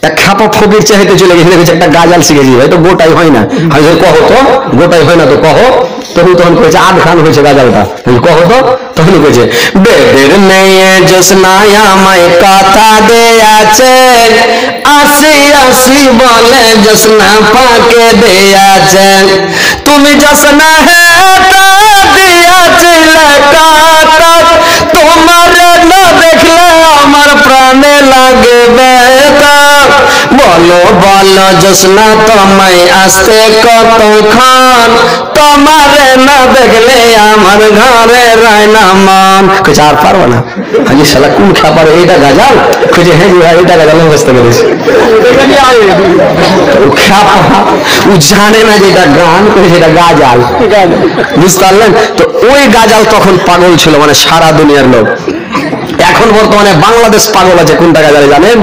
এক খাপা ফকির চাইতে চলে গেছে, দেখেছে একটা গাজাল শিখেছি, হয়তো গোটাই হয় না। আমি কহো তো গোটাই হয় না, তো কহো। তখন কয়েছে 8 খান হয়েছে গাজালটা, কহো তো। তখন কয়েছে বেদের মেয়ে জোসনায় আমায় কথা দেয়াছে, আসি আসি বলে জোসনা পাকে দেয়াছে, তুমি জোসনা হে দিয়াছিলে কাটা, তোমার না দেখলে আমার প্রাণে লাগবে। বলো বলো জোসনা তোমায় আসতে কতক্ষণ, তোমারে না দেখলে আমার ঘরে রায় না মন। কিছু আর পারবো না। আমি শালা কোন খাবার, এইটা গাজাল? খুঁজে হ্যাঁ ভাই এইটা গাজাল বুঝতে পেরেছি। ও জানে না যে এটা গান, সেটা গাজাল, বুঝতে পারলেন তো? ওই গাজাল তখন পাগল ছিল, মানে সারা দুনিয়ার লোক। এখন বর্তমানে বাংলাদেশ পাগল আছে কোনটা গাজালে জানেন?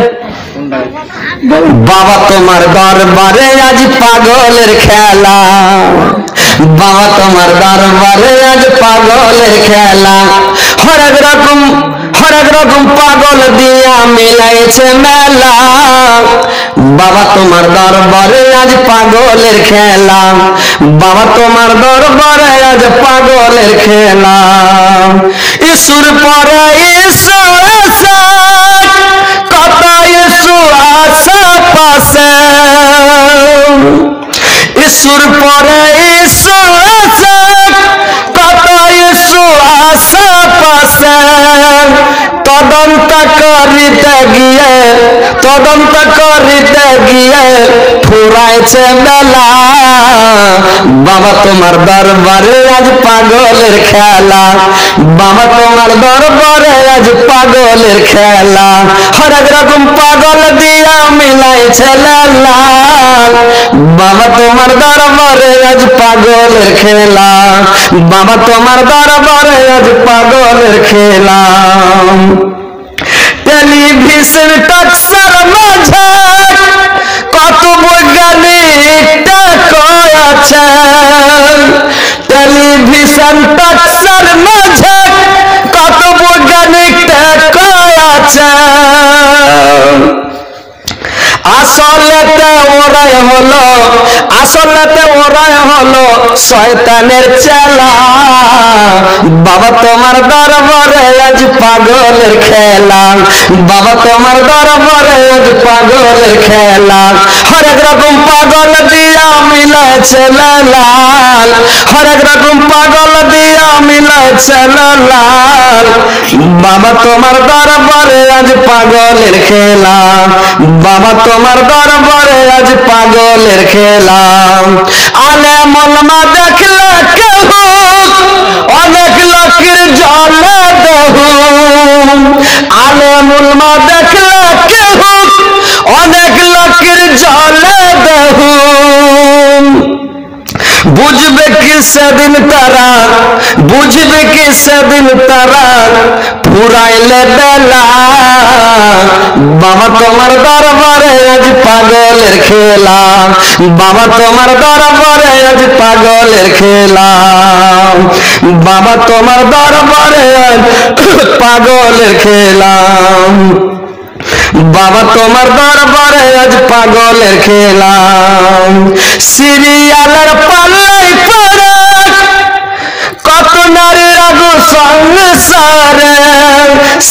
বাবা তোমার দরবারে আজ পাগলের খেলা, বাবা তোমার দরবারে আজ পাগলের খেলা, হরেক রকম পাগল দিয়া মিলাইছে মেলা, বাবা তোমার দরবারে আজ পাগলের খেলা, বাবা তোমার দরবারে আজ পাগলের খেলা। ইসুর পরে ইসু আসে, কত ইসু আসে পাশে, ইসুর পরে ইসু আসে, কত ইসু আসে পাশে, তদন্ত করিতে গিয়ে ফুরাইছে মেলা, বাবা তোমার দরবারে আজ পাগলের খেলা, বাবা তোমার দরবারে আজ পাগলের খেলা, হরেক রকম পাগল দিয়া মিলাইছে লাল, বাবা তোমার দরবারে আজ পাগলের খেলা, বাবা তোমার দরবারে আজ পাগলের খেলা। টেলিভিশন টক্সের মাঝে কত বৈজ্ঞানিক আছে, টেলিভিশন টক্সের মাঝে কত বৈজ্ঞানিক আছে, আসলেতে ওরাই হলো শয়তানের চেলা, বাবা তোমার দরবারে আজ পাগলের খেলা, বাবা তোমার দরবারে আজ পাগলের খেলা, হরেক রকম পাগল দিয়া মিলাইছে লাল, হরেক রকম পাগল দিয়া মিলাইছে লাল, বাবা তোমার দরবারে আজ পাগলের খেলা, বাবা তোমার দরবারে আজ পাগলের খেলা। আলে মলমা দেখলে কেউ অনেক লোকের জলে দেহু, আলে মলমা দেখলে কেউ অনেক লোকের জলে দেহু, বুঝবে কি সেদিন তারা ফুরাইলে বেলা, বাবা তোমার দরবারে আজ পাগলের খেলা, বাবা তোমার দরবারে আজ পাগলের খেলা, বাবা তোমার দরবারে আজ পাগলের খেলা, বাবা তোমার দরবারে আজ পাগলের খেলা। সিরিয়ালের পাল্লাই পড়ে কত নারীর আগু সংসারে,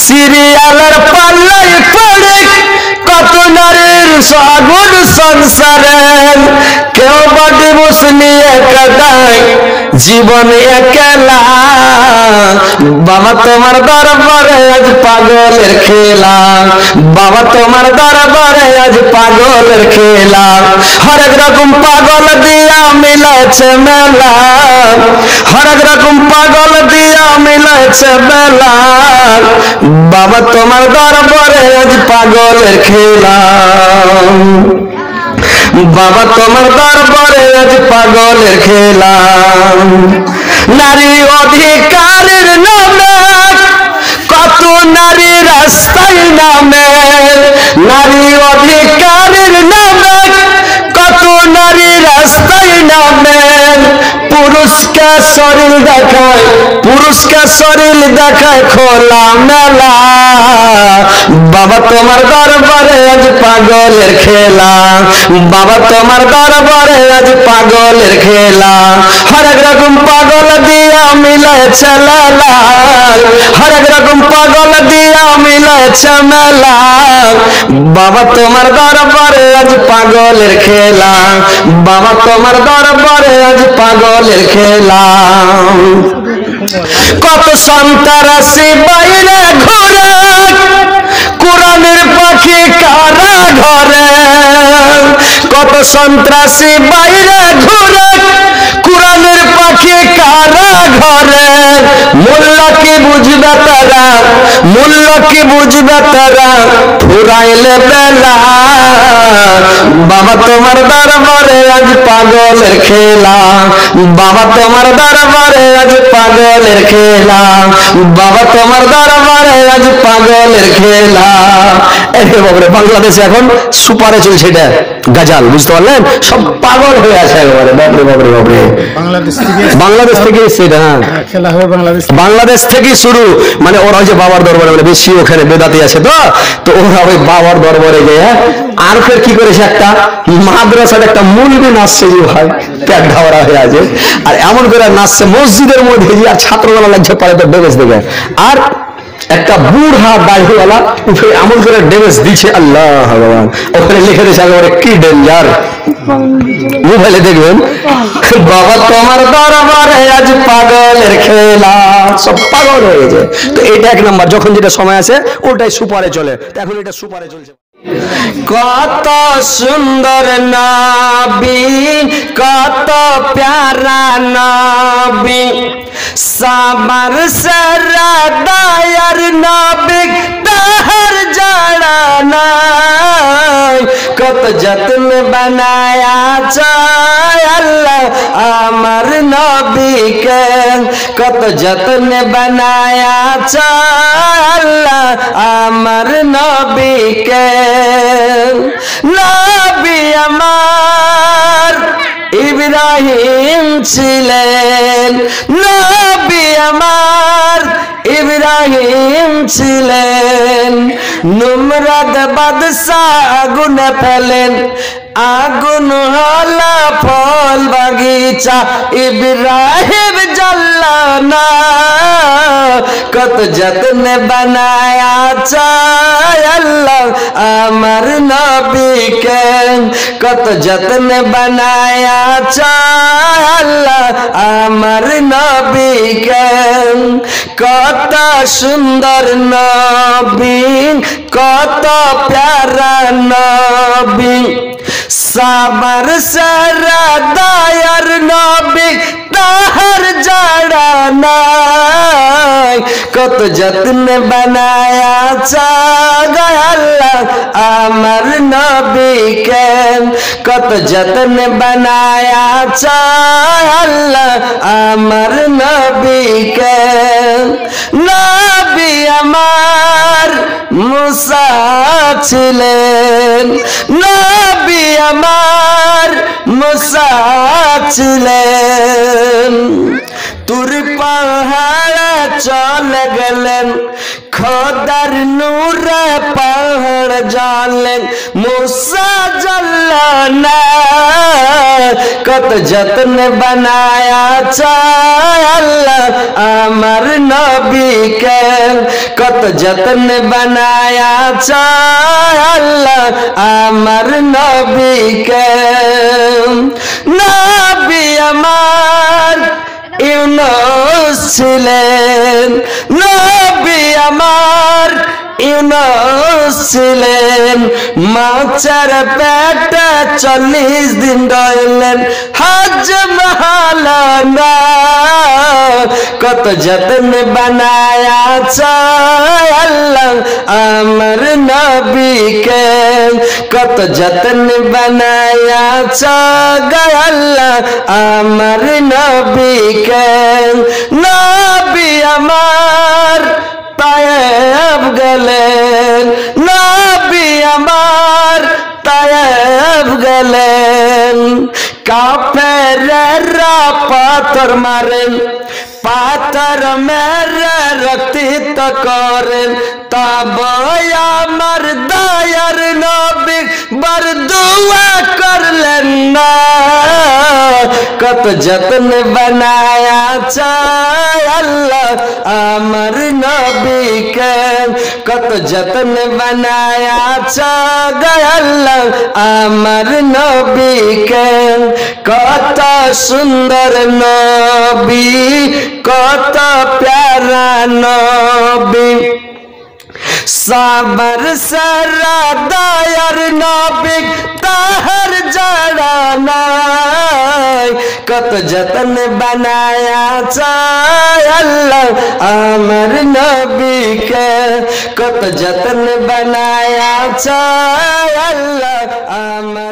সিরিয়ালের পাল্লাই পড়ে কত নারীর আগুন সংসারে, কেউ বা ডিভোর্স নিয়ে কাটায় জীবন একলা, বাবা তোমার দরবারে আজ পাগলের খেলা, বাবা তোমার দরবারে আজ পাগলের খেলা, হরেক রকম পাগল দিয়া মিলাইছে মেলা, হরেক রকম পাগল দিয়া মিলাইছে মেলা, বাবা তোমার দরবারে আজ পাগলের খেলা, বাবা তোমার দরবারে আজ পাগলের খেলা। নারী অধিকারের নামে কত নারী রাস্তায় নামে, নারী অধিকারের নামে কত নারী রাস্তায় নামে, পুরুষকে শরীর দেখায় খোলা মেলা, বাবা তোমার দরবারে আজ পাগলের খেলা, বাবা তোমার দরবারে আজ পাগলের খেলা, হরেক রকম পাগল দিয়া মিলেছে মেলা, হরেক রকম পাগল দিয়া মিলেছে মেলা, বাবা তোমার দরবারে আজ পাগলের খেলা, বাবা তোমার দরবারে আজ পাগলের খেলা। কত সন্ত্রাসী বাইরে ঘুরে, কোরআনের পাখি কারা ঘরে, কত সন্ত্রাসী বাইরে ঘুরে, কোরআনের পাখি কারা ঘরে, মূল্য কি বুঝবে তারা, মূল্য কি বুঝবে তারা, ফুরাইলে বেলা, বাবা তোমার দরবারে আজ পাগলের খেলা, বাবা তোমার দরবারে আজ পাগলের খেলা, বাবা তোমার দরবারে আজ পাগলের খেলা। বাবরে বাংলাদেশে এখন সুপারে চলছে এটা গাজাল, বুঝতে পারলেন? সব পাগল হয়ে আছে একেবারে। বাবরে বাবরে বাবরে, বাংলাদেশ থেকে সেটা খেলা হবে, বাংলাদেশ থেকে শুরু। মানে ওরা যে বাবার দরবারে, মানে বেশি ওখানে বেদাতি আছে তো, তো ওরা ওই বাবার দরবারে গিয়ে আর ফের কি করেছে, একটা মাদ্রাসার একটা মুলবি নাচছে যে ভাই, পেট ঢাওয়া হয়ে আছে, আর এমন করে নাচছে মসজিদের মধ্যে, যে আর ছাত্রবেলা লাগছে পারে তো ডেবেস দেখে, আর একটা বুড়া দাড়িওয়ালা উঠে এমন করে ডেমেজ দিচ্ছে, আল্লাহ ভগবান, ওখানে লিখে দিয়েছে একেবারে কি ডেঞ্জার, মোবাইলে দেখবেন। বাবা তোমার দরবারে আজ পাগলের খেলা, সব পাগল হয়ে গেছে। তো এটা এক নাম্বার, যখন যেটা সময় আছে ওটাই সুপারে চলে, এখন এটা সুপারে চলছে। কত সুন্দর নবী, কত প্যারা নবী, সাবার সারা দায়ার নবী, তাহার জাড়া নাই, কত যত্ন বানায়া চায় আল্লাহ আমার নবীকে, কত যত্ন বানায়া চায় আল্লাহ আমার নবীকে। নবী আমার ইব্রাহিম ছিলেন, নবী আমার ইব্রাহিম ছিলেন, নমরুদ বাদশাহ আগুনে ফেলেন, আগুন হলো ফল বাগিচা, ইব্রাহিম জ্বললো না, কত যত্ন বানায়া চায় আল্লাহ আমার নবীকে, কত যত্ন বানায়া চায় আল্লাহ আমার নবীকে। কত সুন্দর নবী, কত প্যারা নবী, সাবার সারা দায়ার নবী, তাহার জাড়া নাই, কত যত্ন বানায়া চায় আল্লাহ আমার নবীকে, কত যত্ন বানায়া চায় আল্লাহ আমার নবীকে। নবী আমার মুসা ছিলেন, নবী আমার মুসা ছিলেন, তুর পাহাড়ে চলে গেলেন, খোদার নূরে পাহাড় জ্বলেন, মুসা জ্বলল না, কত যত্ন বানায়া চায় আল্লাহ আমার নবীকে, কত যত্ন বানায়া চায় আল্লাহ আমার নবীকে। নবী আমার ইউনুস ছিলেন, নবী আমার ইউনুস ছিলেন, মাছের পেটে 40 দিন রইলেন, হজম হলো না, কত যত্ন বানায়া চায় আল্লাহ আমার নবীকে, কত যত্ন বানায়া চায় আল্লাহ আমার নবীকে। নবী আমার তায়েব গেলেন, নবী আমার তায়েব গেলেন, কাফেররা পাথর মারেন, पातर मेरे रक्ति तकरे तब আমার দয়ার নবী বার दुआ कर लेना कत जतन बनाया चाय अल्लाह अमर नबी के कत जतन बनाया चाय अल्लाह अमर नबी के कत सुंदर नबी कत प्यारा नबी साबर सरा दायर नबी ताहर जड़ाना कत जतन बनाया चाय अल्लाह अमर नबी के कत जतन बनाया चाय अल्लाह अमर